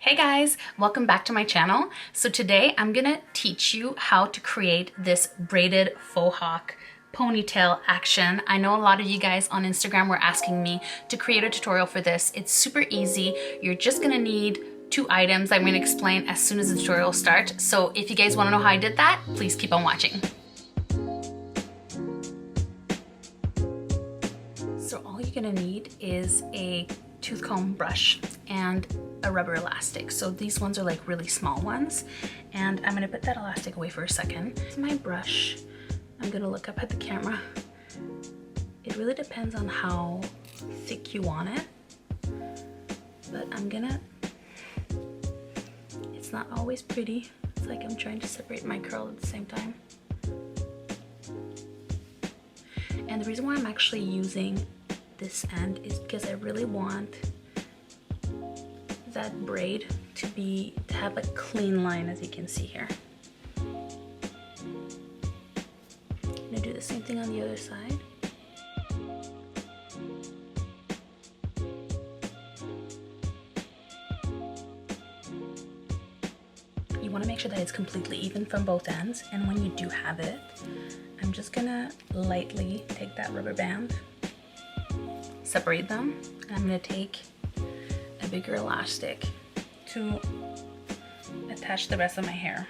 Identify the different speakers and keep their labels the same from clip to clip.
Speaker 1: Hey guys, welcome back to my channel. So today I'm gonna teach you how to create this braided faux hawk ponytail action. I know a lot of you guys on Instagram were asking me to create a tutorial for this. It's super easy. You're just gonna need two items I'm gonna explain as soon as the tutorial starts. So if you guys wanna know how I did that, please keep on watching. So all you're gonna need is a tooth comb brush and a rubber elastic. So these ones are like really small ones, and I'm gonna put that elastic away for a second. This is my brush. I'm gonna look up at the camera. It really depends on how thick you want it, but it's not always pretty. It's like I'm trying to separate my curl at the same time. And the reason why I'm actually using this end is because I really want that braid to have a clean line, as you can see here. I'm gonna do the same thing on the other side. You want to make sure that it's completely even from both ends, and when you do have it, I'm just gonna lightly take that rubber band, separate them, and I'm gonna take a bigger elastic to attach the rest of my hair.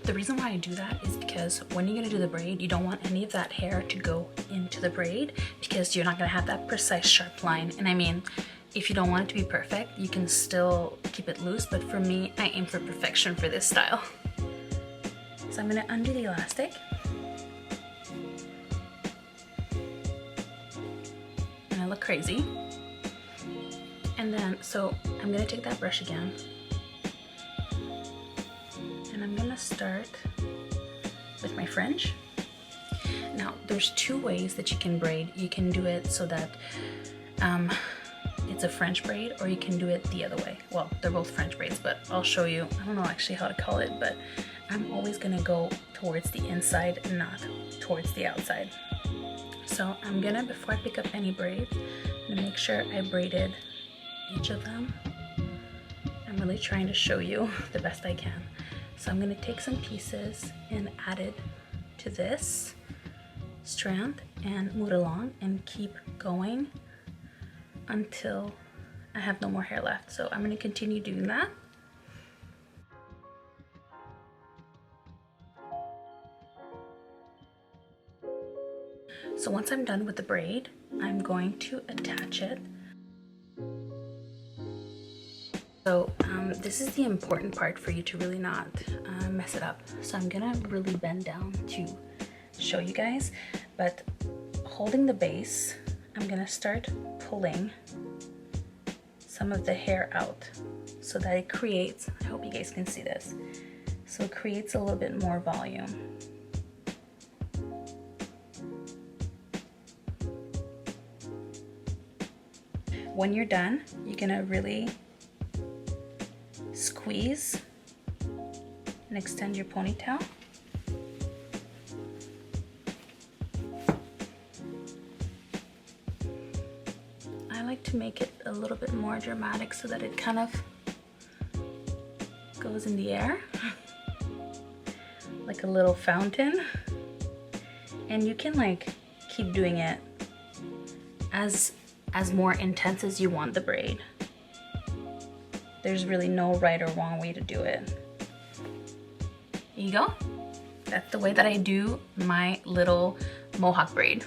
Speaker 1: The reason why I do that is because when you're gonna do the braid, you don't want any of that hair to go into the braid, because you're not gonna have that precise sharp line. And I mean, if you don't want it to be perfect, you can still keep it loose, but for me, I aim for perfection for this style. So I'm gonna undo the elastic. And I look crazy. And then, so I'm gonna take that brush again, and I'm gonna start with my fringe. Now, there's two ways that you can braid. You can do it so that it's a French braid, or you can do it the other way. Well, they're both French braids, but I'll show you. I don't know actually how to call it, but I'm always gonna go towards the inside and not towards the outside. So I'm gonna, before I pick up any braid, I'm gonna make sure I braided each of them. I'm really trying to show you the best I can. So I'm gonna take some pieces and add it to this strand and move it along and keep going until I have no more hair left. So I'm gonna continue doing that. So once I'm done with the braid, I'm going to attach it. So this is the important part for you to really not mess it up. So I'm gonna really bend down to show you guys, but holding the base, I'm gonna start pulling some of the hair out so that it creates, I hope you guys can see this, so it creates a little bit more volume. When you're done, you're gonna really squeeze and extend your ponytail. I like to make it a little bit more dramatic so that it kind of goes in the air like a little fountain. And you can like keep doing it as more intense as you want the braid. There's really no right or wrong way to do it. Here you go. That's the way that I do my little mohawk braid.